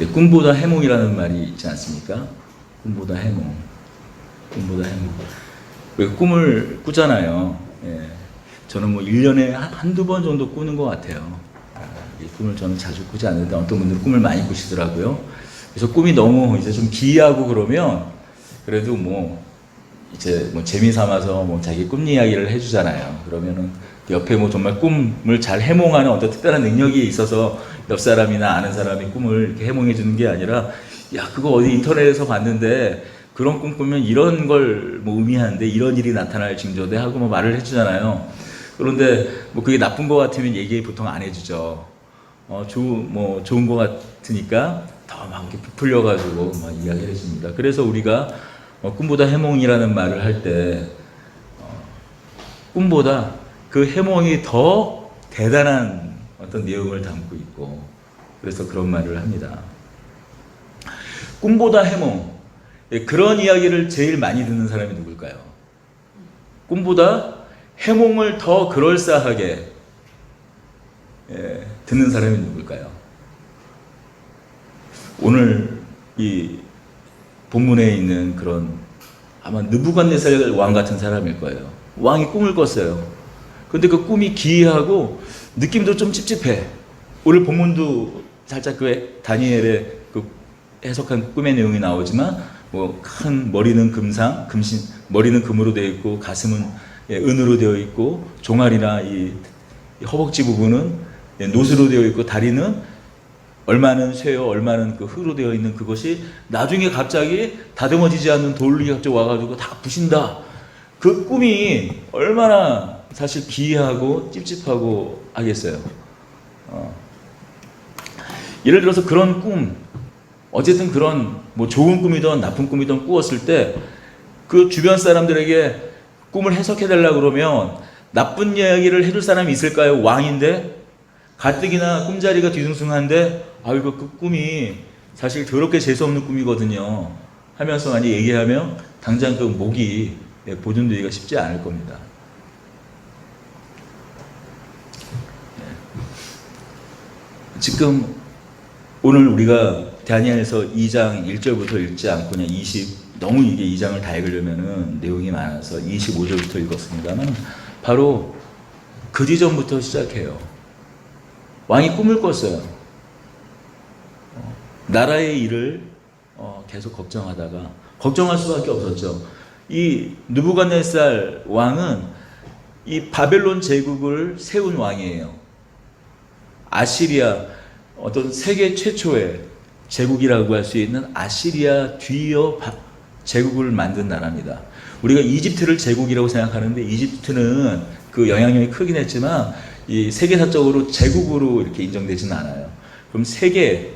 꿈보다 해몽이라는 말이 있지 않습니까? 꿈보다 해몽. 꿈보다 해몽. 우리가 꿈을 꾸잖아요. 예. 저는 뭐 1년에 한두 번 정도 꾸는 것 같아요. 이 꿈을 저는 자주 꾸지 않는데 어떤 분들은 꿈을 많이 꾸시더라고요. 그래서 꿈이 너무 이제 좀 기이하고 그러면 그래도 뭐 이제 뭐 재미 삼아서 뭐 자기 꿈 이야기를 해주잖아요. 그러면은 옆에 뭐 정말 꿈을 잘 해몽하는 어떤 특별한 능력이 있어서 옆 사람이나 아는 사람이 꿈을 이렇게 해몽해 주는 게 아니라 야 그거 어디 인터넷에서 봤는데 그런 꿈 꾸면 이런 걸 뭐 의미하는데 이런 일이 나타날 징조대 하고 뭐 말을 해주잖아요. 그런데 뭐 그게 나쁜 것 같으면 얘기 보통 안 해주죠. 뭐 좋은 것 같으니까 더 막 이렇게 부풀려가지고 막 이야기를 해줍니다. 그래서 우리가 꿈보다 해몽이라는 말을 할 때 꿈보다 그 해몽이 더 대단한 어떤 내용을 담고 있고 그래서 그런 말을 합니다. 꿈보다 해몽. 그런 이야기를 제일 많이 듣는 사람이 누굴까요? 꿈보다 해몽을 더 그럴싸하게 듣는 사람이 누굴까요? 오늘 이 본문에 있는 그런 아마 느부갓네살 왕 같은 사람일 거예요. 왕이 꿈을 꿨어요. 근데 그 꿈이 기이하고 느낌도 좀 찝찝해. 오늘 본문도 살짝 그 다니엘의 그 해석한 꿈의 내용이 나오지만 뭐 큰 머리는 머리는 금으로 되어 있고 가슴은 은으로 되어 있고 종아리나 이 허벅지 부분은 노스로 되어 있고 다리는 얼마는 쇠요 얼마는 그 흙으로 되어 있는 그것이 나중에 갑자기 다듬어지지 않는 돌이 갑자기 와가지고 다 부신다. 그 꿈이 얼마나 사실 기이하고 찝찝하고 하겠어요. 예를 들어서 그런 꿈, 어쨌든 그런 뭐 좋은 꿈이든 나쁜 꿈이든 꾸었을 때 그 주변 사람들에게 꿈을 해석해 달라 그러면 나쁜 이야기를 해줄 사람이 있을까요? 왕인데 가뜩이나 꿈자리가 뒤숭숭한데 아이고 그 꿈이 사실 더럽게 재수없는 꿈이거든요 하면서 많이 얘기하면 당장 그 목이 보존되기가 쉽지 않을 겁니다. 지금 오늘 우리가 다니엘서 2장 1절부터 읽지 않고 그냥 너무 이게 2장을 다 읽으려면은 내용이 많아서 25절부터 읽었습니다만 바로 그 지점부터 시작해요. 왕이 꿈을 꿨어요. 나라의 일을 계속 걱정하다가 걱정할 수밖에 없었죠. 이 느부갓네살 왕은 이 바벨론 제국을 세운 왕이에요. 아시리아 어떤 세계 최초의 제국이라고 할 수 있는 아시리아 뒤이어 제국을 만든 나라입니다. 우리가 이집트를 제국이라고 생각하는데 이집트는 그 영향력이 크긴 했지만 이 세계사적으로 제국으로 이렇게 인정되지는 않아요. 그럼 세계의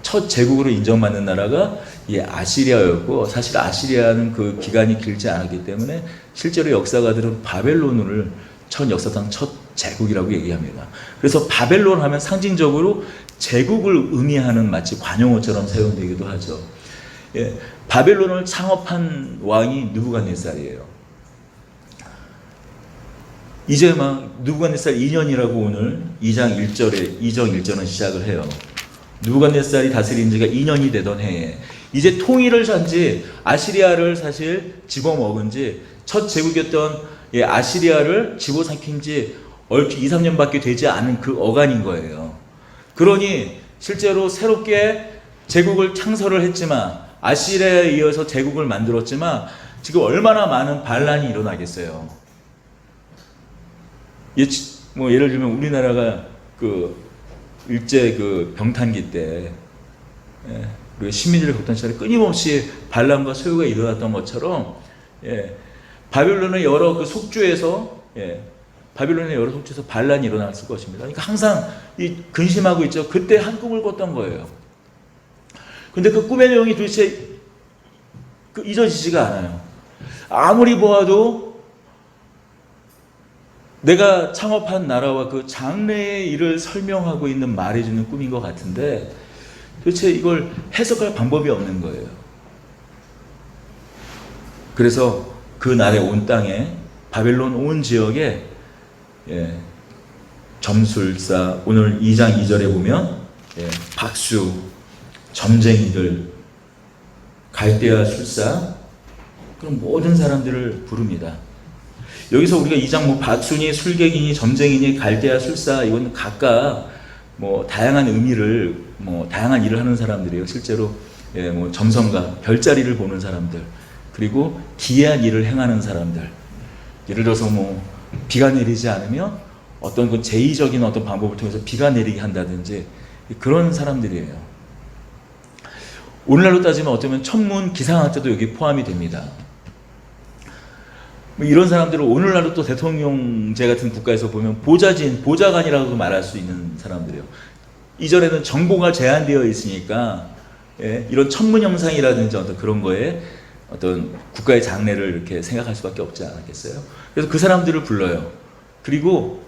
첫 제국으로 인정받는 나라가 이 아시리아였고 사실 아시리아는 그 기간이 길지 않았기 때문에 실제로 역사가들은 바벨론을 역사상 첫 제국이라고 얘기합니다. 그래서 바벨론 하면 상징적으로 제국을 의미하는 마치 관용어처럼 사용되기도 하죠. 바벨론을 창업한 왕이 느부갓네살이에요. 이제 막 느부갓네살 2년이라고 오늘 2장 1절은 시작을 해요. 느부갓네살이 다스린 지가 2년이 되던 해에 이제 통일을 한지 아시리아를 사실 집어먹은 지 첫 제국이었던 아시리아를 집어삼킨 지 얼추 2, 3년밖에 되지 않은 그 어간인 거예요. 그러니 실제로 새롭게 제국을 창설을 했지만 아시리아에 이어서 제국을 만들었지만 지금 얼마나 많은 반란이 일어나겠어요. 뭐 예를 들면 우리나라가 그 일제 그 병탄기 때 우리가 시민들을 겪던 시절에 끊임없이 반란과 소요가 일어났던 것처럼 바벨론의 여러 그 속주에서 반란이 일어났을 것입니다. 그러니까 항상 이 근심하고 있죠. 그때 한 꿈을 꿨던 거예요. 근데 그 꿈의 내용이 도대체 잊어지지가 않아요. 아무리 보아도 내가 창업한 나라와 그 장래의 일을 설명하고 있는 말해주는 꿈인 것 같은데 도대체 이걸 해석할 방법이 없는 거예요. 그래서 그 날에 온 땅에 바벨론 온 지역에 점술사, 오늘 2장 2절에 보면 박수, 점쟁이들, 갈대아 술사, 그런 모든 사람들을 부릅니다. 여기서 우리가 2장 뭐 박수니 술객이니 점쟁이니 갈대아 술사, 이건 각각 뭐 다양한 의미를, 뭐 다양한 일을 하는 사람들이에요. 실제로 뭐 점성가, 별자리를 보는 사람들, 그리고 기이한 일을 행하는 사람들. 예를 들어서 뭐 비가 내리지 않으면 어떤 그 제의적인 어떤 방법을 통해서 비가 내리게 한다든지, 그런 사람들이에요. 오늘날로 따지면 어쩌면 천문 기상학자도 여기 포함이 됩니다. 이런 사람들을 오늘날로 또 대통령제 같은 국가에서 보면 보좌진, 보좌관이라고도 말할 수 있는 사람들이에요. 이전에는 정보가 제한되어 있으니까 이런 천문 형상이라든지 어떤 그런 거에 어떤 국가의 장래를 이렇게 생각할 수밖에 없지 않았겠어요? 그래서 그 사람들을 불러요. 그리고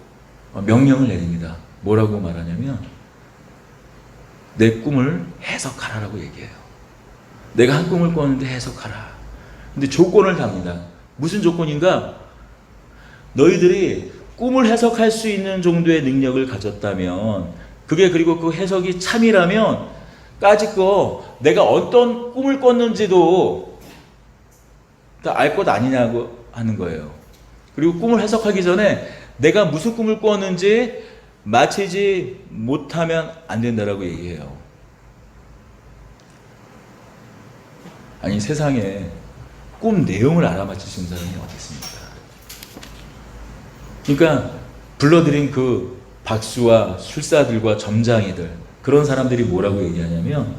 명령을 내립니다. 뭐라고 말하냐면 내 꿈을 해석하라라고 얘기해요. 내가 한 꿈을 꿨는데 해석하라. 근데 조건을 답니다. 무슨 조건인가? 너희들이 꿈을 해석할 수 있는 정도의 능력을 가졌다면, 그게 그리고 그 해석이 참이라면 까짓거 내가 어떤 꿈을 꿨는지도 다 알 것 아니냐고 하는 거예요. 그리고 꿈을 해석하기 전에 내가 무슨 꿈을 꿨는지 맞히지 못하면 안 된다라고 얘기해요. 아니, 세상에 꿈 내용을 알아맞히시는 사람이 어디 있습니까? 그러니까 불러들인 그 박수와 술사들과 점장이들, 그런 사람들이 뭐라고 얘기하냐면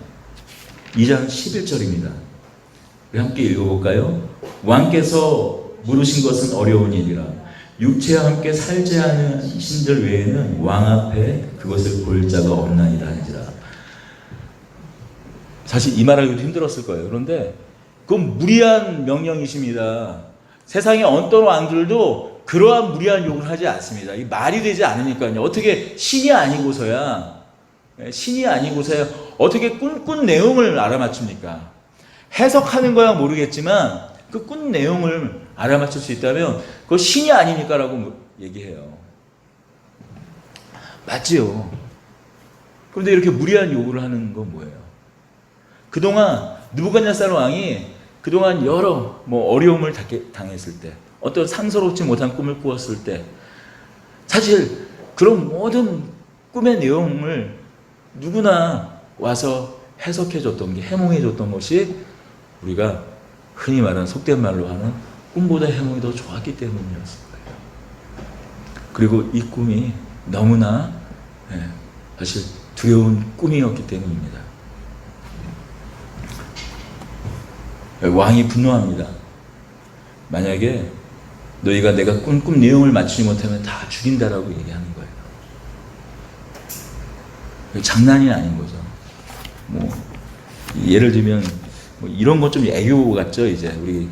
2장 11절입니다. 우리 함께 읽어볼까요? 왕께서 물으신 것은 어려운 일이라 육체와 함께 살지 않은 신들 외에는 왕 앞에 그것을 볼 자가 없나이다 하니라. 사실 이 말하기도 힘들었을 거예요. 그런데 그건 무리한 명령이십니다. 세상의 어떤 왕들도 그러한 무리한 욕을 하지 않습니다. 이 말이 되지 않으니까요. 어떻게 신이 아니고서야 어떻게 꾼 내용을 알아맞춥니까? 해석하는 거야 모르겠지만 그 꾼 내용을 알아맞힐 수 있다면 그거 신이 아니니까 라고 얘기해요. 맞지요? 그런데 이렇게 무리한 요구를 하는 건 뭐예요? 그동안 느부갓네살 왕이 그동안 여러 어려움을 당했을 때, 어떤 상서롭지 못한 꿈을 꾸었을 때, 사실 그런 모든 꿈의 내용을 누구나 와서 해석해 줬던 게, 해몽해 줬던 것이 우리가 흔히 말하는 속된 말로 하는 꿈보다 해몽이 더 좋았기 때문이었을 거예요. 그리고 이 꿈이 너무나 사실 두려운 꿈이었기 때문입니다. 왕이 분노합니다. 만약에 너희가 내가 꿈 내용을 맞추지 못하면 다 죽인다라고 얘기하는 거예요. 장난이 아닌 거죠. 예를 들면 이런 것 좀 애교 같죠. 이제 우리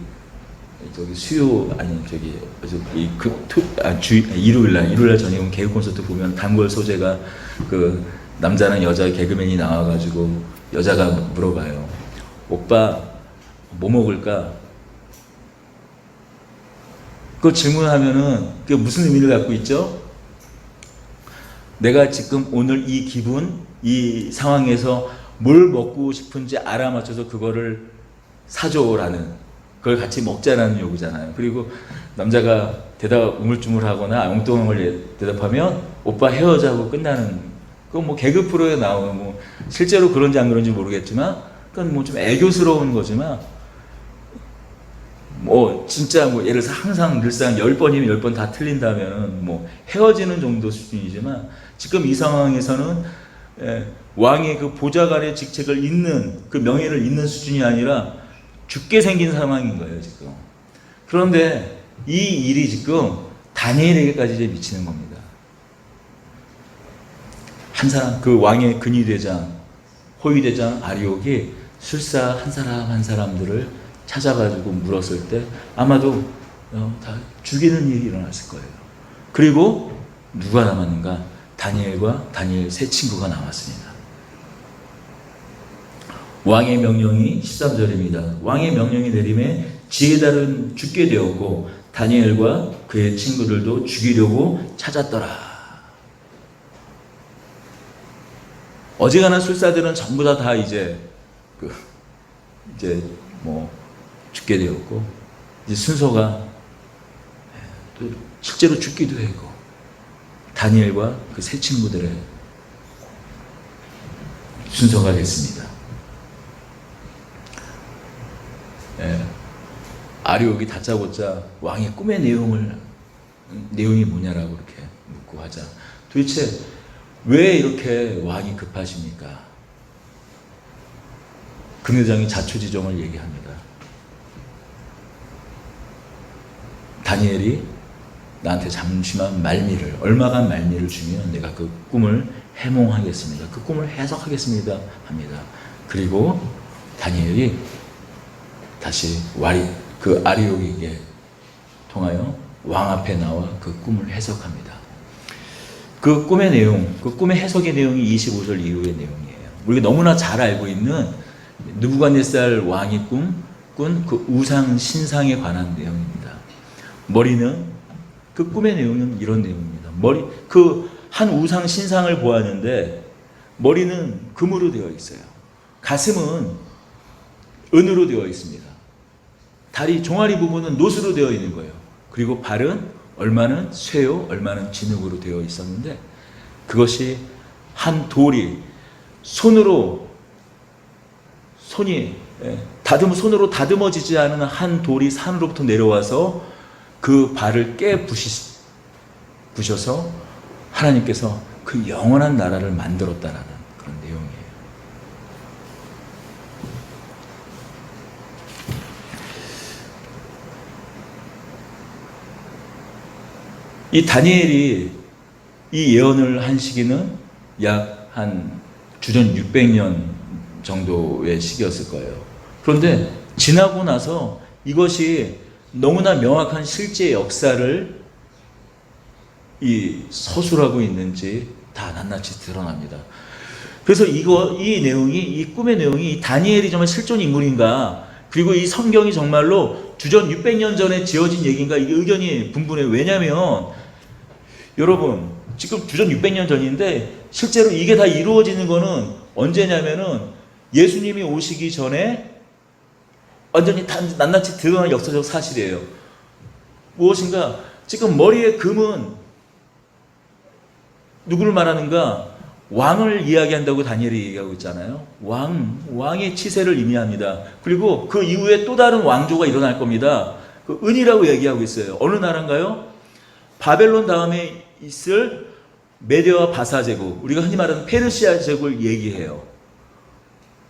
일요일날 저녁 개그 콘서트 보면 단골 소재가 그 남자랑 여자 개그맨이 나와가지고 여자가 물어봐요. 오빠 뭐 먹을까? 그걸 질문하면은 그게 무슨 의미를 갖고 있죠? 내가 지금 오늘 이 기분, 이 상황에서 뭘 먹고 싶은지 알아맞혀서 그거를 사줘라는, 그걸 같이 먹자라는 요구잖아요. 그리고 남자가 대답 우물쭈물하거나 엉뚱한 걸 대답하면 오빠 헤어자고 끝나는, 그건 개그 프로에 나오는 실제로 그런지 안 그런지 모르겠지만 그건 좀 애교스러운 거지만 진짜 예를 들어서 항상 늘상 10번이면 10번 다 틀린다면 헤어지는 정도 수준이지만, 지금 이 상황에서는 왕의 그 보좌관의 직책을 잇는, 그 명예를 잇는 수준이 아니라 죽게 생긴 상황인 거예요, 지금. 그런데 이 일이 지금 다니엘에게까지 이제 미치는 겁니다. 한 사람, 그 왕의 근위대장, 호위대장 아리옥이 술사 한 사람 한 사람들을 찾아가지고 물었을 때 아마도 다 죽이는 일이 일어났을 거예요. 그리고 누가 남았는가? 다니엘과 다니엘 세 친구가 남았습니다. 왕의 명령이 13절입니다. 왕의 명령이 내림에 지혜달은 죽게 되었고 다니엘과 그의 친구들도 죽이려고 찾았더라. 어지간한 술사들은 전부 다 이제 이제 뭐 죽게 되었고, 이제 순서가 또 실제로 죽기도 했고, 다니엘과 그 세 친구들의 순서가 됐습니다. 아리옥이 다짜고짜 왕의 꿈의 내용이 뭐냐라고 이렇게 묻고 하자. 도대체 왜 이렇게 왕이 급하십니까? 금여장이 자초지종을 얘기합니다. 다니엘이 나한테 잠시만 말미를, 얼마간 말미를 주면 내가 그 꿈을 해몽하겠습니다. 그 꿈을 해석하겠습니다. 합니다. 그리고 다니엘이 다시 그 아리옥에게 통하여 왕 앞에 나와 그 꿈을 해석합니다. 그 꿈의 내용, 그 꿈의 해석의 내용이 25절 이후의 내용이에요. 우리가 너무나 잘 알고 있는 느부갓네살 왕이 꾼 그 우상 신상에 관한 내용입니다. 머리는, 그 꿈의 내용은 이런 내용입니다. 그 한 우상 신상을 보았는데 머리는 금으로 되어 있어요. 가슴은 은으로 되어 있습니다. 다리 종아리 부분은 노수로 되어 있는 거예요. 그리고 발은 얼마는 쇠요, 얼마는 진흙으로 되어 있었는데, 그것이 한 돌이 손으로 다듬어지지 않은 한 돌이 산으로부터 내려와서 그 발을 부셔서 하나님께서 그 영원한 나라를 만들었다라는 그런 내용이에요. 이 다니엘이 이 예언을 한 시기는 약 한 주전 600년 정도의 시기였을 거예요. 그런데 지나고 나서 이것이 너무나 명확한 실제 역사를 이 서술하고 있는지 다 낱낱이 드러납니다. 그래서 이 내용이, 이 꿈의 내용이 다니엘이 정말 실존 인물인가, 그리고 이 성경이 정말로 주전 600년 전에 지어진 얘기인가, 이게 의견이 분분해요. 왜냐하면 여러분, 지금 주전 600년 전인데 실제로 이게 다 이루어지는 거는 언제냐면은 예수님이 오시기 전에 완전히 낱낱이 드러난 역사적 사실이에요. 무엇인가, 지금 머리에 금은 누구를 말하는가? 왕을 이야기한다고 다니엘이 얘기하고 있잖아요. 왕의 치세를 의미합니다. 그리고 그 이후에 또 다른 왕조가 일어날 겁니다. 그 은이라고 얘기하고 있어요. 어느 나라인가요? 바벨론 다음에 있을 메데와 바사 제국, 우리가 흔히 말하는 페르시아 제국을 얘기해요.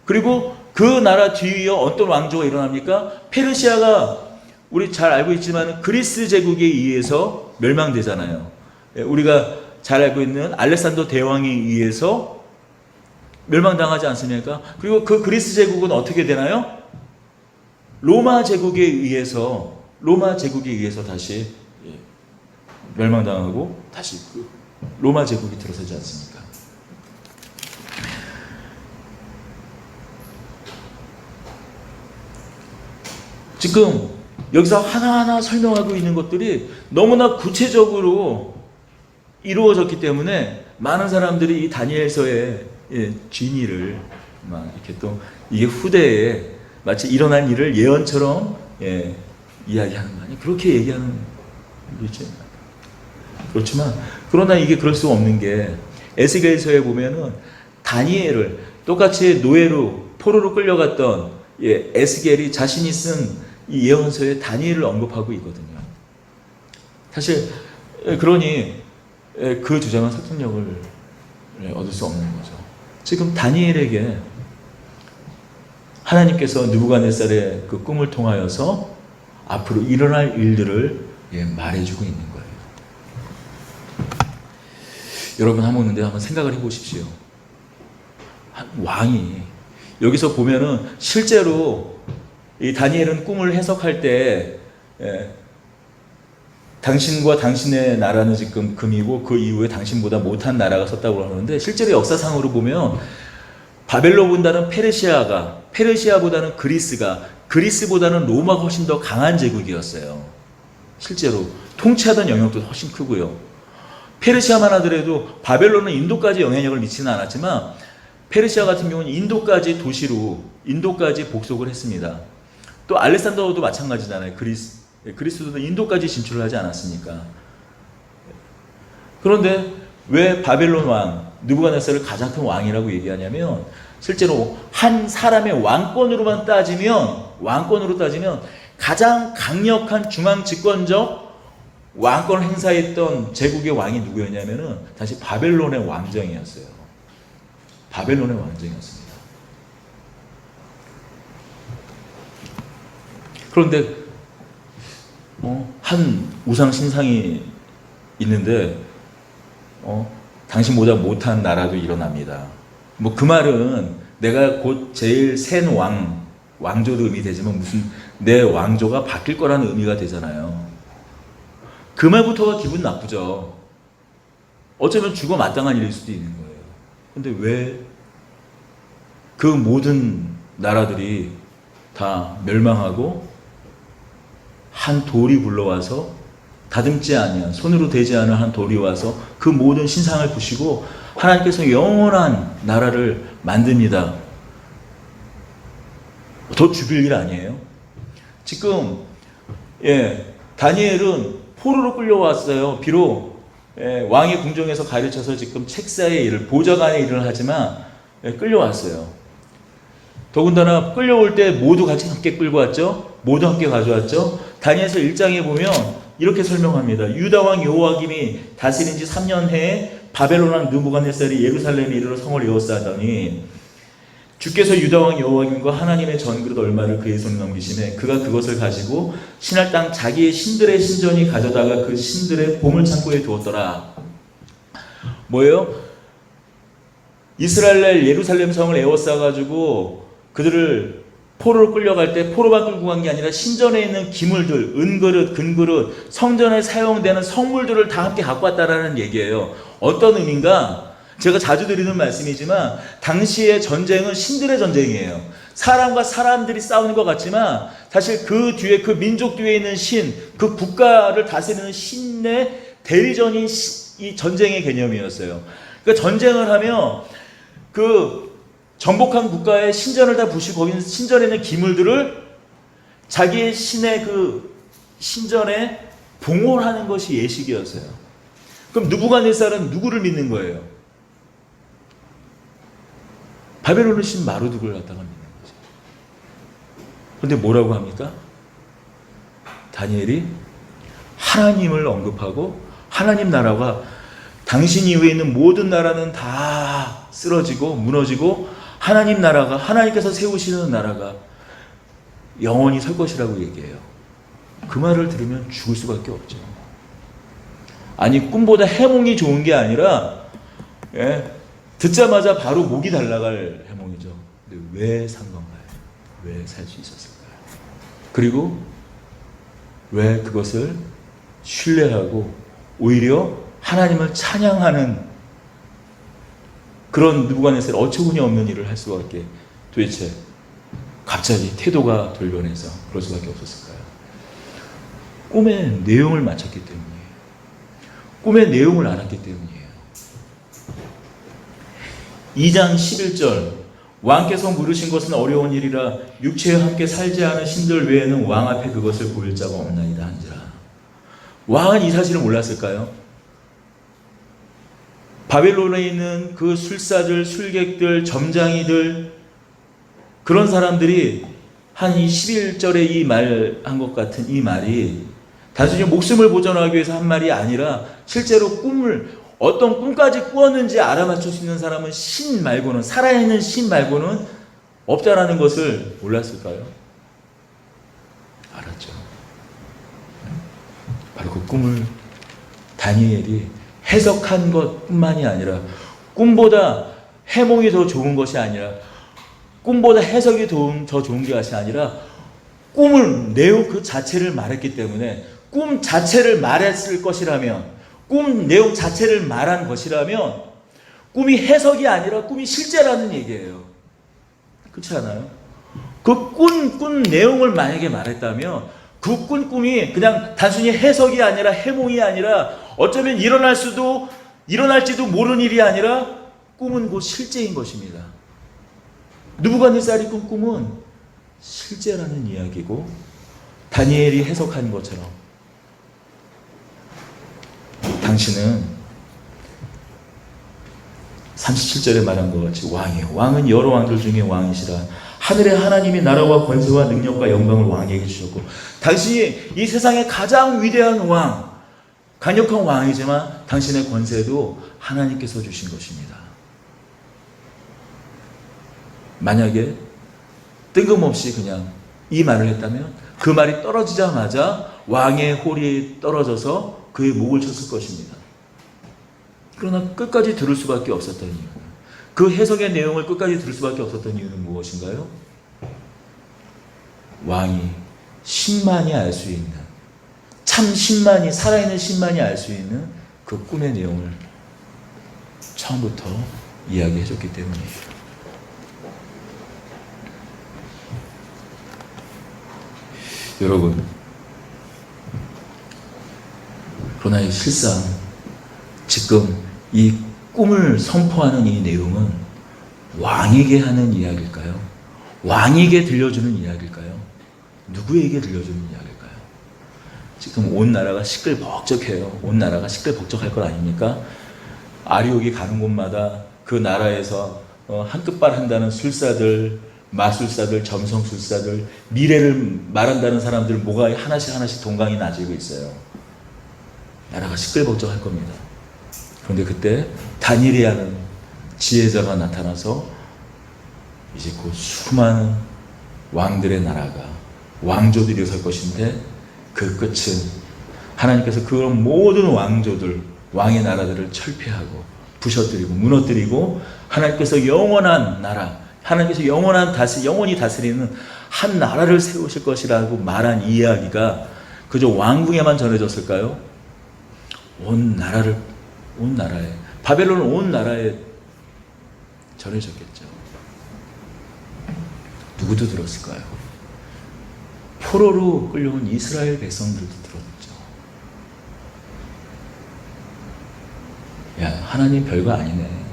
그리고 그 나라 뒤에 어떤 왕조가 일어납니까? 페르시아가 우리 잘 알고 있지만 그리스 제국에 의해서 멸망되잖아요. 우리가 잘 알고 있는 알렉산더 대왕에 의해서 멸망당하지 않습니까? 그리고 그 그리스 제국은 어떻게 되나요? 로마 제국에 의해서 다시 멸망당하고 다시 그 로마 제국이 들어서지 않습니까? 지금 여기서 하나하나 설명하고 있는 것들이 너무나 구체적으로 이루어졌기 때문에 많은 사람들이 이 다니엘서의 진위를 막 이렇게 또 이게 후대에 마치 일어난 일을 예언처럼 이야기하는 거 아니에요? 그렇게 얘기하는 거죠. 그렇지만 그러나 이게 그럴 수 없는 게 에스겔서에 보면은 다니엘을 똑같이 노예로 포로로 끌려갔던 에스겔이 자신이 쓴 이 예언서에 다니엘을 언급하고 있거든요. 사실 그러니 그 주장은 설득력을 얻을 수 없는 거죠. 지금 다니엘에게 하나님께서 느부갓네살의 그 꿈을 통하여서 앞으로 일어날 일들을 말해주고 있는 거예요. 여러분 한번 생각을 해보십시오. 왕이 여기서 보면은 실제로 이 다니엘은 꿈을 해석할 때 당신과 당신의 나라는 지금 금이고 그 이후에 당신보다 못한 나라가 섰다고 하는데, 실제로 역사상으로 보면 바벨론보다는 페르시아보다는 그리스보다는 로마가 훨씬 더 강한 제국이었어요. 실제로 통치하던 영역도 훨씬 크고요. 페르시아만 하더라도 바벨론은 인도까지 영향력을 미치는 않았지만 페르시아 같은 경우는 인도까지 도시로 인도까지 복속을 했습니다. 또 알렉산더도 마찬가지잖아요. 그리스도도 인도까지 진출을 하지 않았습니까? 그런데 왜 바벨론 왕 느부갓네살을 가장 큰 왕이라고 얘기하냐면 실제로 한 사람의 왕권으로 따지면 가장 강력한 중앙 집권적 왕권을 행사했던 제국의 왕이 누구였냐면은 다시 바벨론의 왕정이었어요. 바벨론의 왕정이었습니다. 그런데 한 우상 신상이 있는데 당신보다 못한 나라도 일어납니다. 뭐 그 말은 내가 곧 제일 센 왕조도 의미 되지만 무슨 내 왕조가 바뀔 거라는 의미가 되잖아요. 그 말부터가 기분 나쁘죠. 어쩌면 죽어 마땅한 일일 수도 있는 거예요. 근데 왜 그 모든 나라들이 다 멸망하고 한 돌이 굴러와서 다듬지 아니한 손으로 되지 않은 한 돌이 와서 그 모든 신상을 부시고 하나님께서 영원한 나라를 만듭니다. 더 죽일 일 아니에요? 지금 다니엘은 포로로 끌려왔어요. 비록 왕의 궁정에서 가르쳐서 지금 책사의 일을 보좌관의 일을 하지만 끌려왔어요. 더군다나 끌려올 때 모두 같이 함께 끌고 왔죠. 모두 함께 가져왔죠. 다니엘서 1장에 보면 이렇게 설명합니다. 유다 왕 여호와김이 다스린 지 3년 해에 바벨론 왕 느부갓네살이 예루살렘에 이르러 성을 에워싸더니 주께서 유다 왕 여호와김과 하나님의 전그릇 얼마를 그의 손에 넘기시매 그가 그것을 가지고 신할 땅 자기의 신들의 신전이 가져다가 그 신들의 보물 창고에 두었더라. 뭐예요? 이스라엘 예루살렘 성을 에워싸가지고 그들을 포로로 끌려갈 때 포로만 끌고 간 게 아니라 신전에 있는 기물들, 은그릇, 금그릇, 성전에 사용되는 성물들을 다 함께 갖고 왔다라는 얘기예요. 어떤 의미인가? 제가 자주 드리는 말씀이지만 당시의 전쟁은 신들의 전쟁이에요. 사람과 사람들이 싸우는 것 같지만 사실 그 뒤에 그 민족 뒤에 있는 신, 그 국가를 다스리는 신의 대리전이 이 전쟁의 개념이었어요. 그러니까 전쟁을 하면 그 정복한 국가의 신전을 다 부시고 거기 신전에 있는 기물들을 자기의 신의 그 신전에 봉헌하는 것이 예식이었어요. 그럼 느부갓네살은 누구를 믿는 거예요? 바벨론의 신 마르둑을 갖다가 믿는 거죠. 그런데 뭐라고 합니까? 다니엘이 하나님을 언급하고 하나님 나라가 당신 이후에 있는 모든 나라는 다 쓰러지고 무너지고 하나님 나라가 하나님께서 세우시는 나라가 영원히 설 것이라고 얘기해요. 그 말을 들으면 죽을 수밖에 없죠. 아니 꿈보다 해몽이 좋은 게 아니라 듣자마자 바로 목이 달라갈 해몽이죠. 근데 왜 산 건가요? 왜 살 수 있었을까요? 그리고 왜 그것을 신뢰하고 오히려 하나님을 찬양하는 그런 느부갓네살이 어처구니 없는 일을 할 수밖에 도대체 갑자기 태도가 돌변해서 그럴 수밖에 없었을까요? 꿈의 내용을 맞췄기 때문이에요. 꿈의 내용을 알았기 때문이에요. 2장 11절 왕께서 물으신 것은 어려운 일이라 육체와 함께 살지 않은 신들 외에는 왕 앞에 그것을 보일 자가 없나이다 한지라. 왕은 이 사실을 몰랐을까요? 바벨론에 있는 그 술사들, 술객들, 점장이들 그런 사람들이 한 이 11절에 이 말 한 것 같은 이 말이 단순히 목숨을 보존하기 위해서 한 말이 아니라 실제로 어떤 꿈까지 꾸었는지 알아맞힐 수 있는 사람은 신 말고는 살아있는 신 말고는 없다라는 것을 몰랐을까요? 알았죠. 바로 그 꿈을 다니엘이 해석한 것뿐만이 아니라 꿈보다 해몽이 더 좋은 것이 아니라 꿈보다 해석이 더 좋은 것이 아니라 꿈을 내용 그 자체를 말했기 때문에 꿈 자체를 말했을 것이라면 꿈 내용 자체를 말한 것이라면 꿈이 해석이 아니라 꿈이 실제라는 얘기예요. 그렇지 않아요? 그 꾼 내용을 만약에 말했다면 그 꾼 꿈이 그냥 단순히 해석이 아니라 해몽이 아니라 어쩌면 일어날지도 모르는 일이 아니라 꿈은 곧 실제인 것입니다. 느부갓네살이 꾼 꿈은 실제라는 이야기고 다니엘이 해석한 것처럼 당신은 37절에 말한 것 같이 왕이요 왕은 여러 왕들 중에 왕이시라. 하늘의 하나님이 나라와 권세와 능력과 영광을 왕에게 주셨고 당신이 이 세상의 가장 위대한 왕, 강력한 왕이지만 당신의 권세도 하나님께서 주신 것입니다. 만약에 뜬금없이 그냥 이 말을 했다면 그 말이 떨어지자마자 왕의 홀이 떨어져서 그의 목을 쳤을 것입니다. 그러나 끝까지 들을 수밖에 없었던 이유, 그 해석의 내용을 끝까지 들을 수밖에 없었던 이유는 무엇인가요? 왕이 신만이 알 수 있는, 참 신만이, 살아있는 신만이 알 수 있는 그 꿈의 내용을 처음부터 이야기해 줬기 때문이에요. 여러분, 그러나 실상 지금 이 꿈을 선포하는 이 내용은 왕에게 하는 이야기일까요? 왕에게 들려주는 이야기일까요? 누구에게 들려주는 이야기일까요? 지금 온 나라가 시끌벅적해요. 온 나라가 시끌벅적할 것 아닙니까? 아리옥이 가는 곳마다 그 나라에서 한끗발 한다는 술사들, 마술사들, 점성술사들, 미래를 말한다는 사람들 뭐가 하나씩 동강이 나지고 있어요. 나라가 시끌벅적할 겁니다. 그런데 그때 다니엘이라는 지혜자가 나타나서 이제 그 수많은 왕들의 나라가, 왕조들이 일어설 것인데 그 끝은 하나님께서 그런 모든 왕조들, 왕의 나라들을 철폐하고 부셔뜨리고 무너뜨리고 하나님께서 영원한 나라, 하나님께서 영원히 다스리는 한 나라를 세우실 것이라고 말한 이야기가 그저 왕궁에만 전해졌을까요? 온 나라에, 바벨론은 온 나라에 전해졌겠죠. 누구도 들었을까요? 포로로 끌려온 이스라엘 백성들도 들었죠. 야, 하나님 별거 아니네.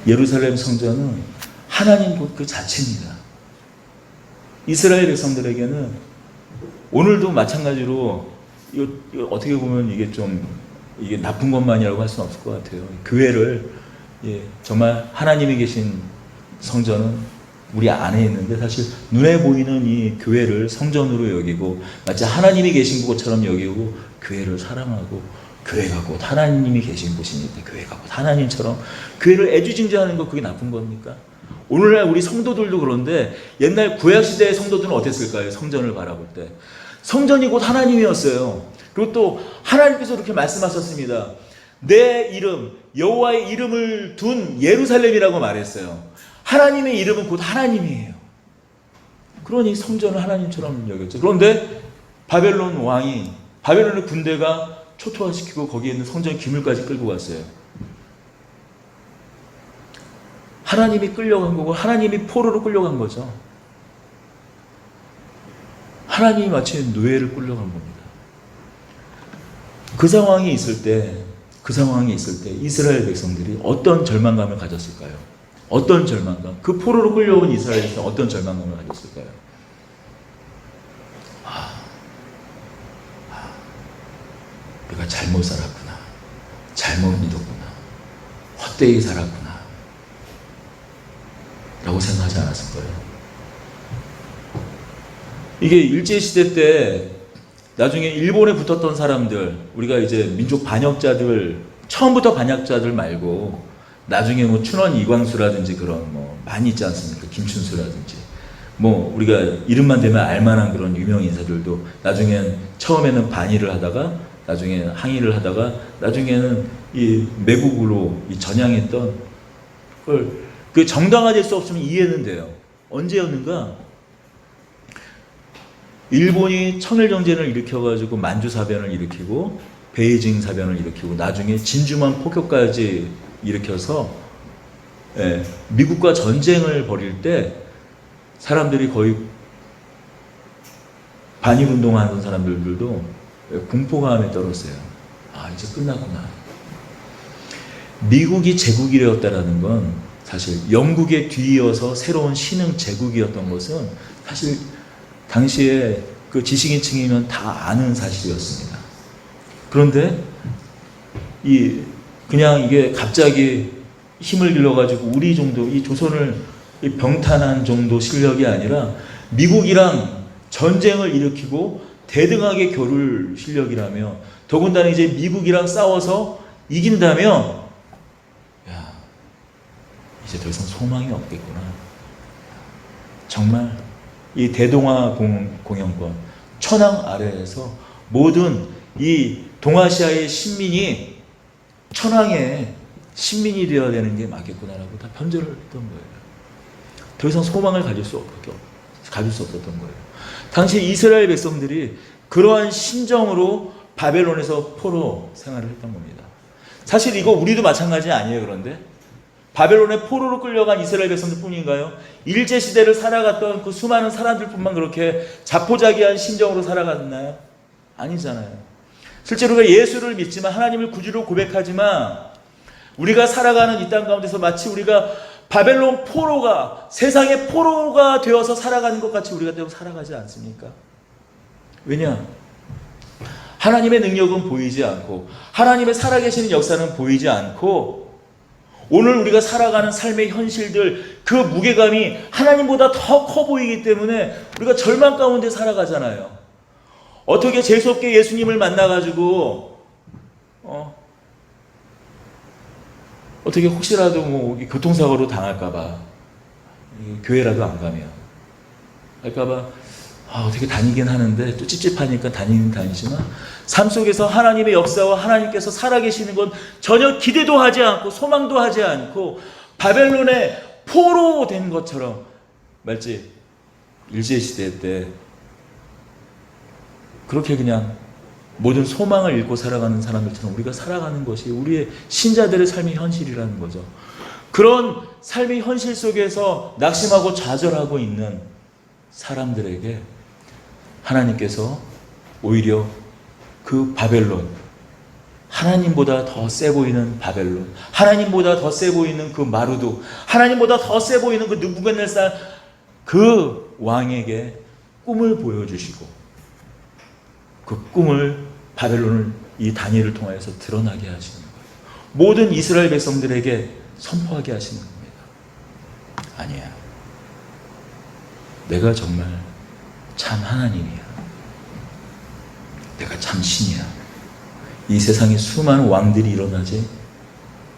예루살렘 성전은 하나님 그 자체입니다. 이스라엘 백성들에게는 오늘도 마찬가지로 이거 어떻게 보면 이게 나쁜 것만이라고 할 수는 없을 것 같아요. 교회를 정말 하나님이 계신 성전은 우리 안에 있는데 사실 눈에 보이는 이 교회를 성전으로 여기고 마치 하나님이 계신 곳처럼 여기고 교회를 사랑하고 교회가 곧 하나님이 계신 곳이니까 교회가 곧 하나님처럼 교회를 애지중지하는 거 그게 나쁜 겁니까? 오늘날 우리 성도들도 그런데 옛날 구약시대의 성도들은 어땠을까요? 성전을 바라볼 때 성전이 곧 하나님이었어요. 그리고 또 하나님께서 이렇게 말씀하셨습니다. 내 이름, 여호와의 이름을 둔 예루살렘이라고 말했어요. 하나님의 이름은 곧 하나님이에요. 그러니 성전을 하나님처럼 여겼죠. 그런데 바벨론의 군대가 초토화시키고 거기에 있는 성전 기물까지 끌고 갔어요. 하나님이 끌려간 거고 하나님이 포로로 끌려간 거죠. 하나님이 마치 노예를 끌려간 겁니다. 그 상황이 있을 때 이스라엘 백성들이 어떤 절망감을 가졌을까요? 어떤 절망감? 그 포로로 끌려온 이스라엘 백성은 어떤 절망감을 가졌을까요? 우리가 잘못 살았구나. 잘못 믿었구나. 헛되이 살았구나. 라고 생각하지 않았을 거예요. 이게 일제시대 때 나중에 일본에 붙었던 사람들, 우리가 이제 민족 반역자들, 처음부터 반역자들 말고 나중에 뭐 춘원 이광수라든지 그런 뭐 많이 있지 않습니까? 김춘수라든지 뭐 우리가 이름만 대면 알만한 그런 유명 인사들도 나중엔 처음에는 반일을 하다가 나중에 항의를 하다가 나중에는 이 매국으로 이 전향했던 걸 그 정당화될 수 없으면 이해는 돼요. 언제였는가? 일본이 청일전쟁을 일으켜가지고 만주사변을 일으키고 베이징 사변을 일으키고 나중에 진주만 폭격까지 일으켜서 미국과 전쟁을 벌일 때 사람들이 거의 반일운동하는 사람들도 공포감에 떨었어요. 아, 이제 끝나구나. 미국이 제국이 되었다라는 건 사실 영국에 뒤이어서 새로운 신흥 제국이었던 것은 사실 당시에 그 지식인층이면 다 아는 사실이었습니다. 그런데 그냥 이게 갑자기 힘을 길러가지고 우리 정도 이 조선을 병탄한 정도 실력이 아니라 미국이랑 전쟁을 일으키고 대등하게 겨룰 실력이라며, 더군다나 이제 미국이랑 싸워서 이긴다면 야, 이제 더 이상 소망이 없겠구나. 정말 이 대동아 공영권 천황 아래에서 모든 이 동아시아의 신민이 천황의 신민이 되어야 되는 게 맞겠구나라고 다 편절을 했던 거예요. 더 이상 소망을 가질 수 없었던 거예요. 당시 이스라엘 백성들이 그러한 심정으로 바벨론에서 포로 생활을 했던 겁니다. 사실 이거 우리도 마찬가지 아니에요. 그런데 바벨론의 포로로 끌려간 이스라엘 백성들 뿐인가요? 일제시대를 살아갔던 그 수많은 사람들뿐만 그렇게 자포자기한 심정으로 살아갔나요? 아니잖아요. 실제로 우리가 예수를 믿지만, 하나님을 구주로 고백하지만, 우리가 살아가는 이 땅 가운데서 마치 우리가 바벨론 포로가, 세상의 포로가 되어서 살아가는 것 같이 우리가 또 살아가지 않습니까? 왜냐? 하나님의 능력은 보이지 않고, 하나님의 살아계시는 역사는 보이지 않고, 오늘 우리가 살아가는 삶의 현실들, 그 무게감이 하나님보다 더 커 보이기 때문에 우리가 절망 가운데 살아가잖아요. 어떻게 재수없게 예수님을 만나가지고 어떻게 혹시라도 뭐 교통사고로 당할까봐 교회라도 안 가면 할까봐 어떻게 다니긴 하는데 또 찝찝하니까 다니긴 다니지만, 삶 속에서 하나님의 역사와 하나님께서 살아계시는 건 전혀 기대도 하지 않고 소망도 하지 않고 바벨론의 포로 된 것처럼, 말지 일제시대 때 그렇게 그냥 모든 소망을 잃고 살아가는 사람들처럼 우리가 살아가는 것이 우리의 신자들의 삶의 현실이라는 거죠. 그런 삶의 현실 속에서 낙심하고 좌절하고 있는 사람들에게 하나님께서 오히려 그 바벨론, 하나님보다 더 세 보이는 바벨론, 하나님보다 더 세 보이는 그 마루도, 하나님보다 더 세 보이는 그 느부갓네살 그 왕에게 꿈을 보여주시고, 그 꿈을 바벨론을 이 다니엘을 통하여서 드러나게 하시는 거예요. 모든 이스라엘 백성들에게 선포하게 하시는 겁니다. 아니야, 내가 정말 참 하나님이야. 내가 참 신이야. 이 세상에 수많은 왕들이 일어나지,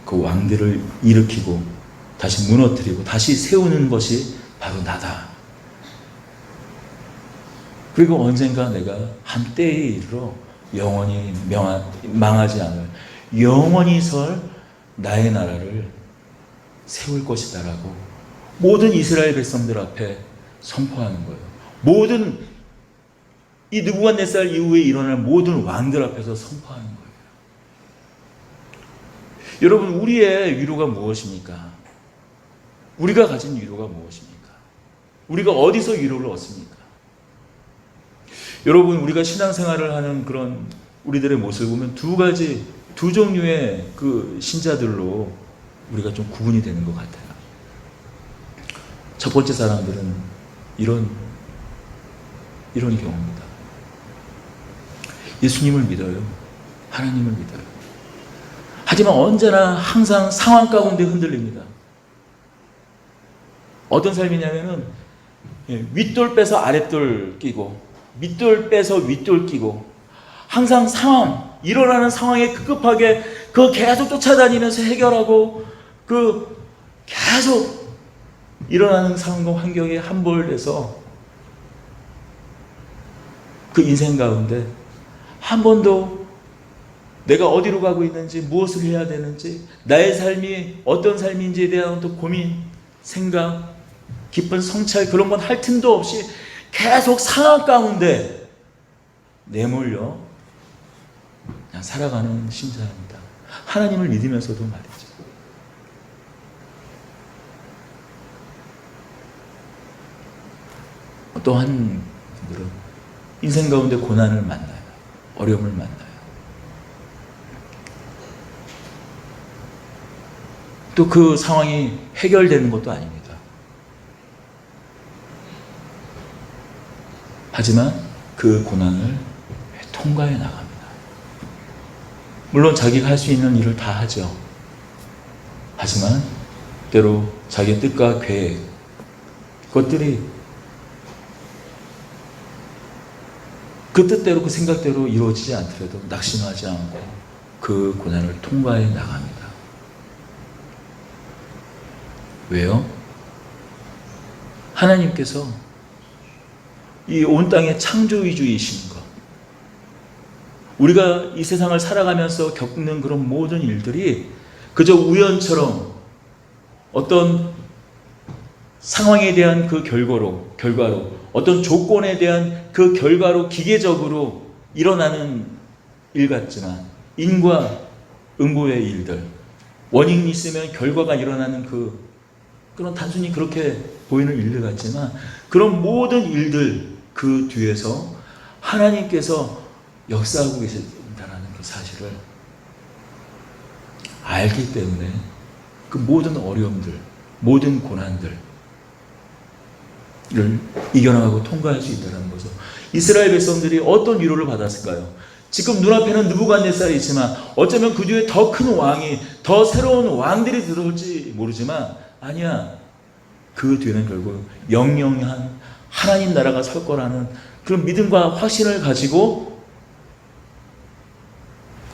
그 왕들을 일으키고 다시 무너뜨리고 다시 세우는 것이 바로 나다. 그리고 언젠가 내가 한 때에 이르러 영원히 망하지 않을, 영원히 설 나의 나라를 세울 것이다라고 모든 이스라엘 백성들 앞에 선포하는 거예요. 모든 이 느부갓네살 이후에 일어날 모든 왕들 앞에서 선포하는 거예요. 여러분, 우리의 위로가 무엇입니까? 우리가 가진 위로가 무엇입니까? 우리가 어디서 위로를 얻습니까? 여러분, 우리가 신앙생활을 하는 그런 우리들의 모습을 보면 두 종류의 그 신자들로 우리가 좀 구분이 되는 것 같아요. 첫 번째 사람들은 이런 경우입니다. 예수님을 믿어요. 하나님을 믿어요. 하지만 언제나 항상 상황 가운데 흔들립니다. 어떤 삶이냐면은 윗돌 빼서 아랫돌 끼고, 밑돌 빼서 윗돌 끼고, 항상 일어나는 상황에 급급하게 계속 쫓아다니면서 해결하고, 계속 일어나는 상황과 환경에 함몰돼서 그 인생 가운데 한 번도 내가 어디로 가고 있는지, 무엇을 해야 되는지, 나의 삶이 어떤 삶인지에 대한 또 고민, 생각, 깊은 성찰, 그런 건 할 틈도 없이 계속 상황 가운데 내몰려 그냥 살아가는 신자입니다. 하나님을 믿으면서도 말이죠. 또한 분들은 인생 가운데 고난을 만나요. 어려움을 만나요. 또 그 상황이 해결되는 것도 아닙니다. 하지만 그 고난을 통과해 나갑니다. 물론 자기가 할 수 있는 일을 다 하죠. 하지만 때로 자기의 뜻과 계획, 그것들이 그 뜻대로 그 생각대로 이루어지지 않더라도 낙심하지 않고 그 고난을 통과해 나갑니다. 왜요? 하나님께서 이 온 땅의 창조주이신 것, 우리가 이 세상을 살아가면서 겪는 그런 모든 일들이 그저 우연처럼 어떤 상황에 대한 그 결과로 어떤 조건에 대한 그 결과로 기계적으로 일어나는 일 같지만, 인과 응고의 일들, 원인이 있으면 결과가 일어나는 그런 단순히 그렇게 보이는 일들 같지만, 그런 모든 일들 그 뒤에서 하나님께서 역사하고 계신다는 그 사실을 알기 때문에 그 모든 어려움들, 모든 고난들을 이겨나가고 통과할 수 있다는 거죠. 이스라엘 백성들이 어떤 위로를 받았을까요? 지금 눈앞에는 느부갓네살이 있지만 어쩌면 그 뒤에 더 큰 왕이, 더 새로운 왕들이 들어올지 모르지만, 아니야, 그 뒤에는 결국 영영한 하나님 나라가 설 거라는 그런 믿음과 확신을 가지고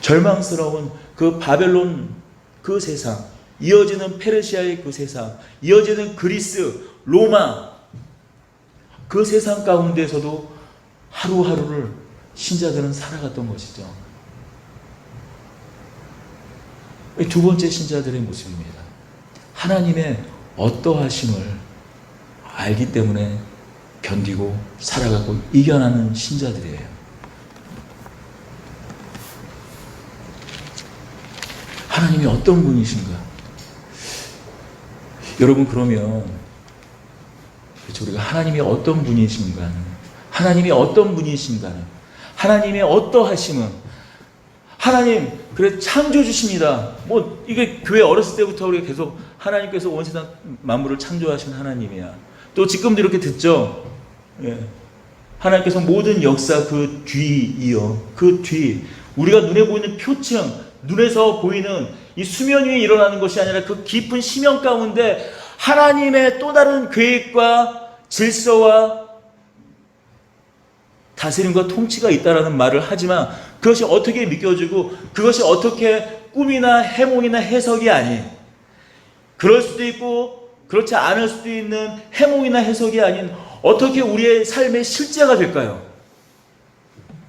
절망스러운 그 바벨론 그 세상, 이어지는 페르시아의 그 세상, 이어지는 그리스, 로마 그 세상 가운데서도 하루하루를 신자들은 살아갔던 것이죠. 두 번째 신자들의 모습입니다. 하나님의 어떠하심을 알기 때문에 견디고 살아가고 이겨나는 신자들이에요. 하나님이 어떤 분이신가? 여러분, 그러면 그렇죠, 우리가 하나님이 어떤 분이신가는, 하나님이 어떤 분이신가는, 하나님의 어떠하심은, 하나님 그래 창조주십니다. 뭐 이게 교회 어렸을 때부터 우리가 계속 하나님께서 온 세상 만물을 창조하신 하나님이야. 또 지금도 이렇게 듣죠. 예. 하나님께서 모든 역사 그 뒤이어, 그 뒤, 우리가 눈에 보이는 표층, 눈에서 보이는 이 수면 위에 일어나는 것이 아니라 그 깊은 심연 가운데 하나님의 또 다른 계획과 질서와 다스림과 통치가 있다라는 말을 하지만, 그것이 어떻게 믿겨지고 그것이 어떻게 꿈이나 해몽이나 해석이 아닌, 그럴 수도 있고 그렇지 않을 수도 있는 해몽이나 해석이 아닌, 어떻게 우리의 삶의 실제가 될까요?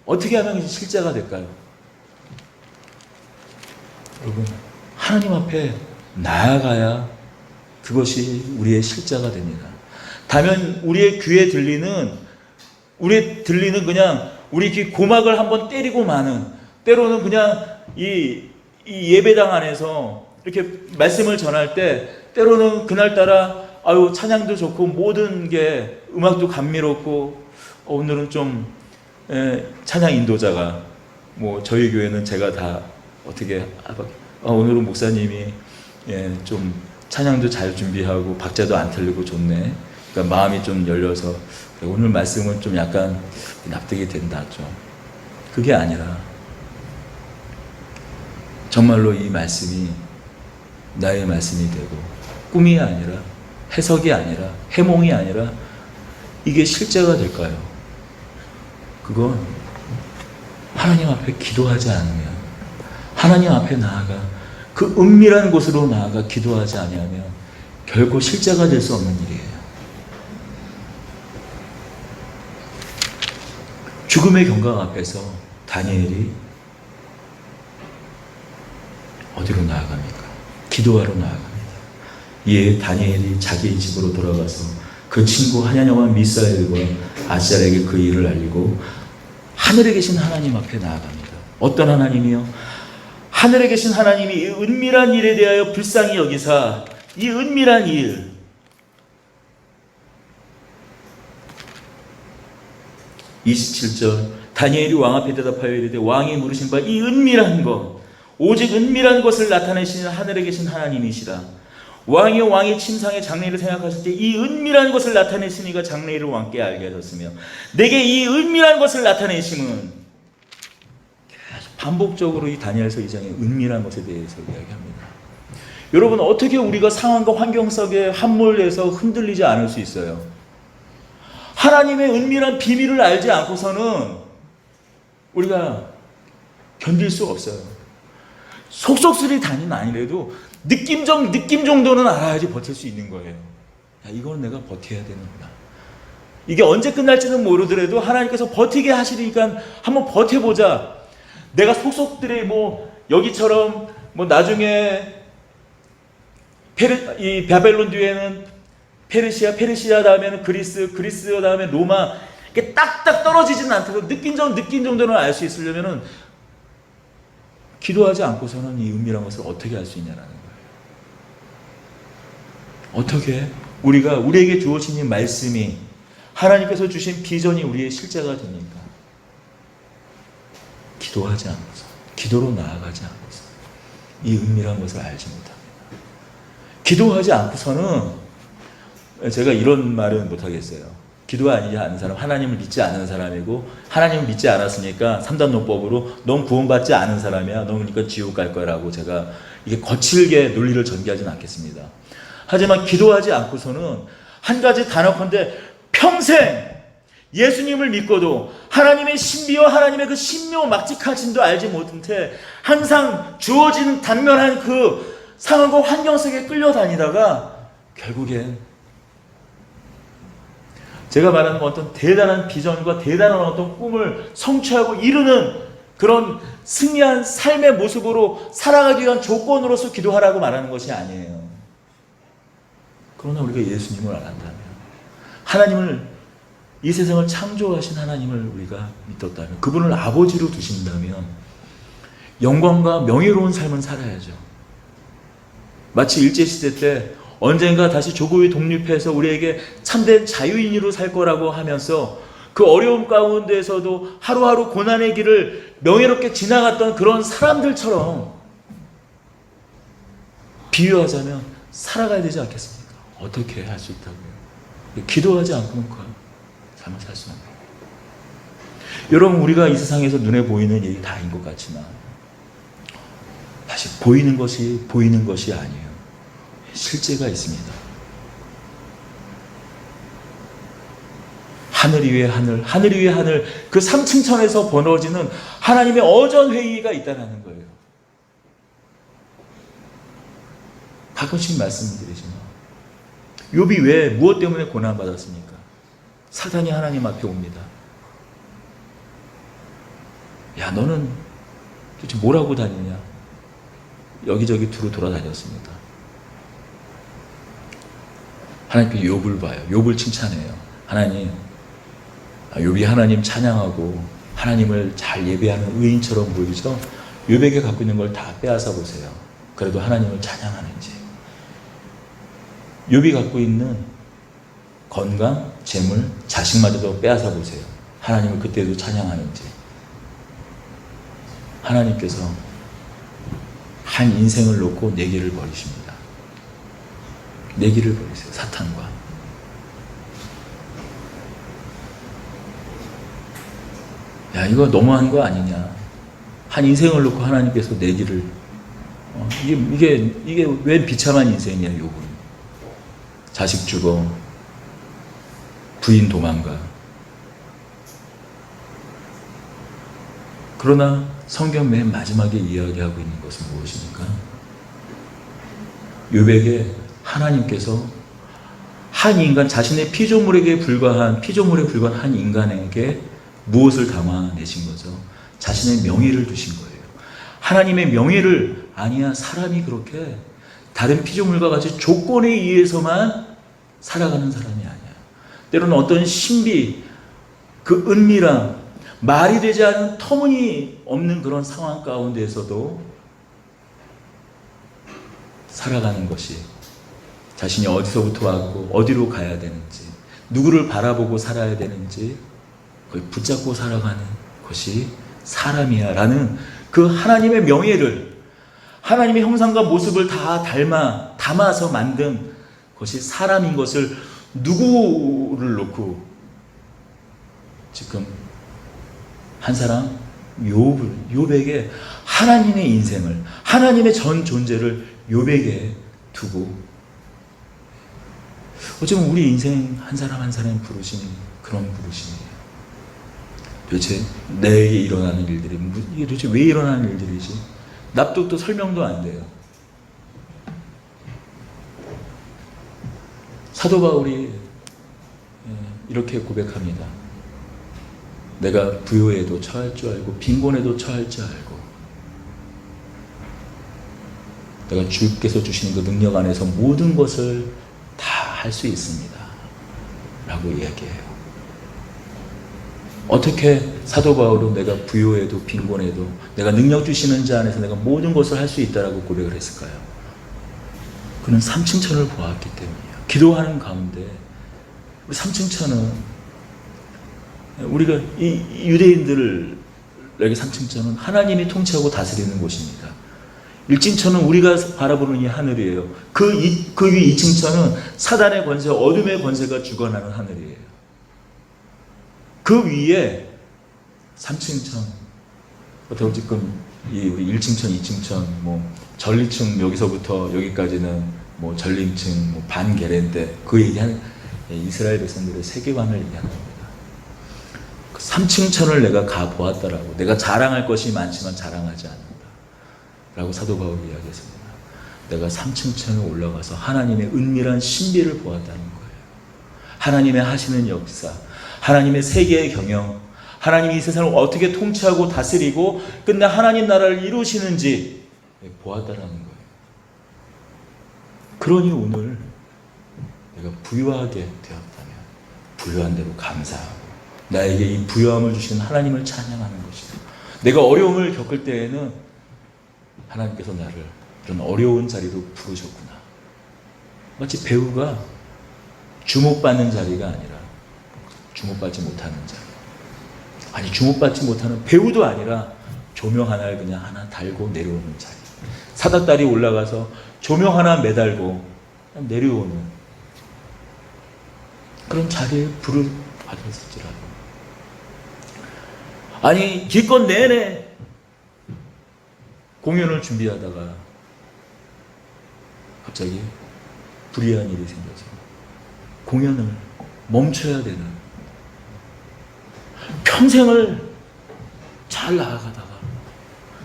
어떻게 하면 실제가 될까요? 여러분, 하나님 앞에 나아가야 그것이 우리의 실제가 됩니다. 다만 우리의 귀에 들리는 그냥 우리 귀 고막을 한번 때리고 마는, 때로는 그냥 이 예배당 안에서 이렇게 말씀을 전할 때 때로는 그날따라 찬양도 좋고 모든 게 음악도 감미롭고, 오늘은 좀 찬양 인도자가, 뭐 저희 교회는 제가 다 어떻게 오늘은 목사님이 좀 찬양도 잘 준비하고 박자도 안 틀리고 좋네. 그러니까 마음이 좀 열려서 오늘 말씀은 좀 약간 납득이 된다 좀. 그게 아니라 정말로 이 말씀이 나의 말씀이 되고, 꿈이 아니라 해석이 아니라 해몽이 아니라 이게 실제가 될까요? 그건 하나님 앞에 기도하지 않으면, 하나님 앞에 나아가 그 은밀한 곳으로 나아가 기도하지 아니하면 결코 실제가 될 수 없는 일이에요. 죽음의 경각 앞에서 다니엘이 어디로 나아갑니까? 기도하러 나아갑니다. 이에 다니엘이 자기 집으로 돌아가서 그 친구 하냐냐와 미사엘과 아시알에게 그 일을 알리고 하늘에 계신 하나님 앞에 나아갑니다. 어떤 하나님이요? 하늘에 계신 하나님이 이 은밀한 일에 대하여 불쌍히 여기사, 이 은밀한 일, 27절, 다니엘이 왕 앞에 대답하여 이르되 왕이 물으신 바 이 은밀한 것, 오직 은밀한 것을 나타내시는 하늘에 계신 하나님이시라. 왕의 침상의 장래를 생각하실 때 이 은밀한 것을 나타내시니가 장래를 왕께 알게 하셨으며, 내게 이 은밀한 것을 나타내심은, 계속 반복적으로 이 다니엘서 2장의 은밀한 것에 대해서 이야기합니다. 여러분, 어떻게 우리가 상황과 환경 속에 함몰해서 흔들리지 않을 수 있어요? 하나님의 은밀한 비밀을 알지 않고서는 우리가 견딜 수 없어요. 속속들이 다니는 아니래도 느낌 정도는 알아야지 버틸 수 있는 거예요. 야, 이건 내가 버텨야 되는구나. 이게 언제 끝날지는 모르더라도 하나님께서 버티게 하시니까 한번 버텨보자. 내가 속속들이 여기처럼 나중에 이 바벨론 뒤에는 페르시아 다음에는 그리스 다음에 로마, 이게 딱딱 떨어지지는 않더라도 느낌 정도는 알 수 있으려면은 기도하지 않고서는 이 은밀한 것을 어떻게 알 수 있냐라는 거예요. 어떻게 우리에게 주어진 이 말씀이, 하나님께서 주신 비전이 우리의 실제가 됩니까? 기도하지 않고서, 기도로 나아가지 않고서 이 은밀한 것을 알지 못합니다. 기도하지 않고서는, 제가 이런 말은 못하겠어요. 기도하지 않는 사람, 하나님을 믿지 않는 사람이고, 하나님을 믿지 않았으니까 3단 논법으로 넌 구원받지 않은 사람이야, 넌 그러니까 지옥 갈 거라고 제가 이게 거칠게 논리를 전개하지는 않겠습니다. 하지만 기도하지 않고서는 한 가지 단언컨대 평생 예수님을 믿고도 하나님의 신비와 하나님의 그 신묘 막직하심도 알지 못한 채 항상 주어지는 단면한 그 상황과 환경 속에 끌려다니다가 결국엔 제가 말하는 어떤 대단한 비전과 대단한 어떤 꿈을 성취하고 이루는 그런 승리한 삶의 모습으로 살아가기 위한 조건으로서 기도하라고 말하는 것이 아니에요. 그러나 우리가 예수님을 알았다면, 하나님을, 이 세상을 창조하신 하나님을 우리가 믿었다면, 그분을 아버지로 두신다면 영광과 명예로운 삶은 살아야죠. 마치 일제시대 때 언젠가 다시 조국이 독립해서 우리에게 참된 자유인으로 살 거라고 하면서 그 어려움 가운데에서도 하루하루 고난의 길을 명예롭게 지나갔던 그런 사람들처럼 비유하자면 살아가야 되지 않겠습니까? 어떻게 할 수 있다고요? 기도하지 않고는 그 삶을 살 수는 없어요. 여러분, 우리가 이 세상에서 눈에 보이는 일이 다인 것 같지만 사실 보이는 것이 아니에요. 실제가 있습니다. 하늘 위에 하늘, 그 3층 천에서 벌어지는 하나님의 어전회의가 있다는 거예요. 가끔씩 말씀드리지만 욥이 왜 무엇 때문에 고난받았습니까? 사단이 하나님 앞에 옵니다. 야, 너는 도대체 뭘 하고 다니냐? 여기저기 두루 돌아다녔습니다. 하나님께 욥을 봐요. 욥을 칭찬해요. 하나님, 욥이 하나님 찬양하고 하나님을 잘 예배하는 의인처럼 보이죠? 욥에게 갖고 있는 걸 다 빼앗아 보세요. 그래도 하나님을 찬양하는지. 욥이 갖고 있는 건강, 재물, 자식마저도 빼앗아 보세요. 하나님을 그때도 찬양하는지. 하나님께서 한 인생을 놓고 네 길을 버리십니다. 네 길을 버리세요. 사탄과. 야, 이거 너무한 거 아니냐. 한 인생을 놓고 하나님께서 네 길을. 이게 왜 비참한 인생이야, 욥은. 자식 죽어. 부인 도망가. 그러나 성경 맨 마지막에 이야기하고 있는 것은 무엇입니까? 욥에게 하나님께서 한 인간, 자신의 피조물에 불과한 한 인간에게 무엇을 담아내신 거죠? 자신의 명예를 주신 거예요. 하나님의 명예를, 아니야, 사람이 그렇게 다른 피조물과 같이 조건에 의해서만 살아가는 사람이 아니야. 때로는 어떤 신비, 그 은밀함, 말이 되지 않은 터무니없는 그런 상황 가운데에서도 살아가는 것이, 자신이 어디서부터 왔고 어디로 가야 되는지, 누구를 바라보고 살아야 되는지 그걸 붙잡고 살아가는 것이 사람이야 라는 그 하나님의 명예를, 하나님의 형상과 모습을 다 담아서 만든 것이 사람인 것을 누구를 놓고 지금 한 사람 욥에게 하나님의 인생을, 하나님의 전 존재를 욥에게 두고 어쩌면 우리 인생 한 사람 한 사람 부르심이 그런 부르심이에요. 도대체 내게 일어나는 일들이 이게 도대체 왜 일어나는 일들이지? 납득도 설명도 안 돼요. 사도 바울이 이렇게 고백합니다. 내가 부요에도 처할 줄 알고 빈곤에도 처할 줄 알고 내가 주께서 주시는 그 능력 안에서 모든 것을 다 할 수 있습니다 라고 이야기해요. 어떻게 사도 바울은 내가 부요에도 빈곤에도 내가 능력 주시는 자 안에서 내가 모든 것을 할 수 있다라고 고백을 했을까요? 그는 삼층천을 보았기 때문이에요. 기도하는 가운데 우리 삼층천은 우리가 이 유대인들에게 삼층천은 하나님이 통치하고 다스리는 곳입니다. 1층천은 우리가 바라보는 이 하늘이에요. 그 위 2층천은 사단의 권세, 어둠의 권세가 주관하는 하늘이에요. 그 위에 3층천, 어떻게 지금 우리 1층천, 2층천, 뭐 전리층 여기서부터 여기까지는 뭐 전림층, 뭐 반게렌데 그 얘기하는 이스라엘 백성들의 세계관을 얘기하는 겁니다. 3층천을 내가 가 보았다라고, 내가 자랑할 것이 많지만 자랑하지 않는다 라고 사도 바울이 이야기했습니다. 내가 3층천에 올라가서 하나님의 은밀한 신비를 보았다는 거예요. 하나님의 하시는 역사, 하나님의 세계의 경영, 하나님이 이 세상을 어떻게 통치하고 다스리고 끝내 하나님 나라를 이루시는지 보았다는 거예요. 그러니 오늘 내가 부유하게 되었다면 부유한 대로 감사하고 나에게 이 부유함을 주신 하나님을 찬양하는 것이다. 내가 어려움을 겪을 때에는 하나님께서 나를 이런 어려운 자리로 부르셨구나. 마치 배우가 주목받는 자리가 아니라 주목받지 못하는 자리. 아니 주목받지 못하는 배우도 아니라 조명 하나를 그냥 하나 달고 내려오는 자리. 사닥다리 올라가서 조명 하나 매달고 내려오는 그런 자리에 부를 받았을지라도 아니 기껏 내내 공연을 준비하다가 갑자기 불의한 일이 생겨서 공연을 멈춰야 되는, 평생을 잘 나아가다가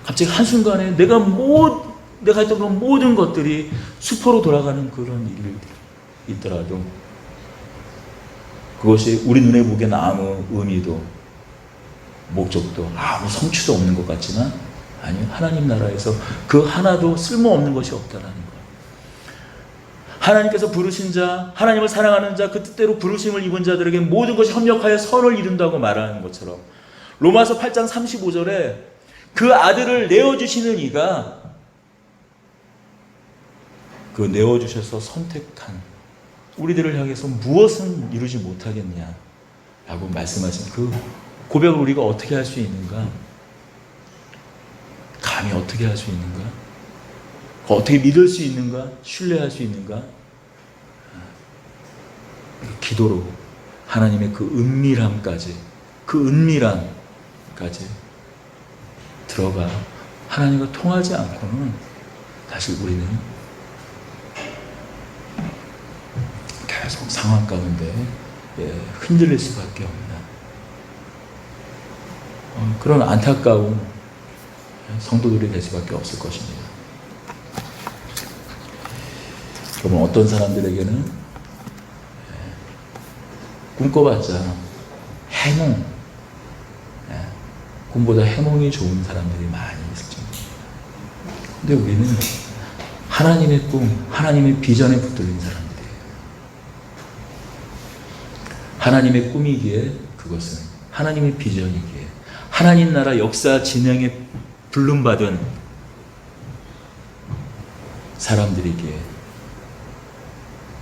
갑자기 한순간에 내가 했던 그런 모든 것들이 수포로 돌아가는 그런 일이 있더라도 그것이 우리 눈에 보기엔 아무 의미도 목적도 아무 성취도 없는 것 같지만 아니요, 하나님 나라에서 그 하나도 쓸모없는 것이 없다라는 거예요. 하나님께서 부르신 자, 하나님을 사랑하는 자, 그 뜻대로 부르심을 입은 자들에게 모든 것이 협력하여 선을 이룬다고 말하는 것처럼 로마서 8장 35절에 그 아들을 내어주시는 이가 그 내어주셔서 선택한 우리들을 향해서 무엇은 이루지 못하겠냐 라고 말씀하신 그 고백을 우리가 어떻게 할 수 있는가? 감히 어떻게 할 수 있는가? 어떻게 믿을 수 있는가? 신뢰할 수 있는가? 기도로 하나님의 그 은밀함까지 들어가 하나님과 통하지 않고는 사실 우리는 계속 상황 가운데 흔들릴 수밖에 없는 그런 안타까운 성도들이 될 수밖에 없을 것입니다. 그러면 어떤 사람들에게는 꿈꿔봤자 해몽, 꿈보다 해몽이 좋은 사람들이 많이 있을 정도입니다. 근데 우리는 하나님의 꿈, 하나님의 비전에 붙들린 사람들이에요. 하나님의 꿈이기에 그것은 하나님의 비전이기에 하나님 나라 역사 진행에 불름받은 사람들이기에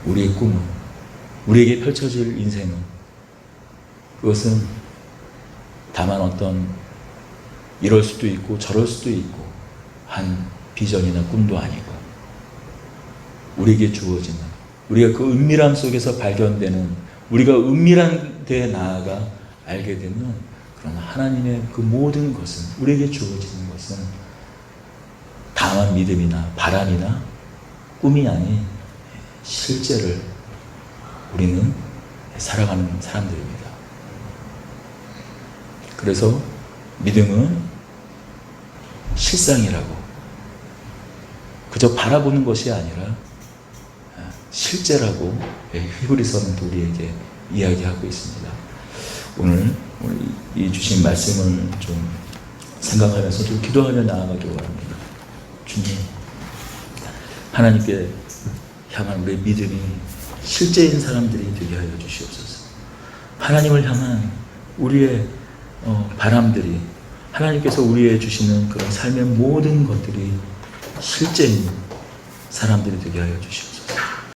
우리의 꿈은, 우리에게 펼쳐질 인생은 그것은 다만 어떤 이럴 수도 있고 저럴 수도 있고 한 비전이나 꿈도 아니고 우리에게 주어지는, 우리가 그 은밀함 속에서 발견되는, 우리가 은밀한 데에 나아가 알게 되는 그런 하나님의 그 모든 것은, 우리에게 주어지는 것은 다만 믿음이나 바람이나 꿈이 아닌 실제를 우리는 살아가는 사람들입니다. 그래서 믿음은 실상이라고, 그저 바라보는 것이 아니라 실제라고 히브리서는 또 우리에게 이야기하고 있습니다. 오늘 이 주신 말씀을 좀 생각하면서 좀 기도하며 나아가기 원합니다. 주님, 하나님께 향한 우리의 믿음이 실제인 사람들이 되게 하여 주시옵소서. 하나님을 향한 우리의 바람들이, 하나님께서 우리에게 주시는 그런 삶의 모든 것들이 실제인 사람들이 되게 하여 주시옵소서.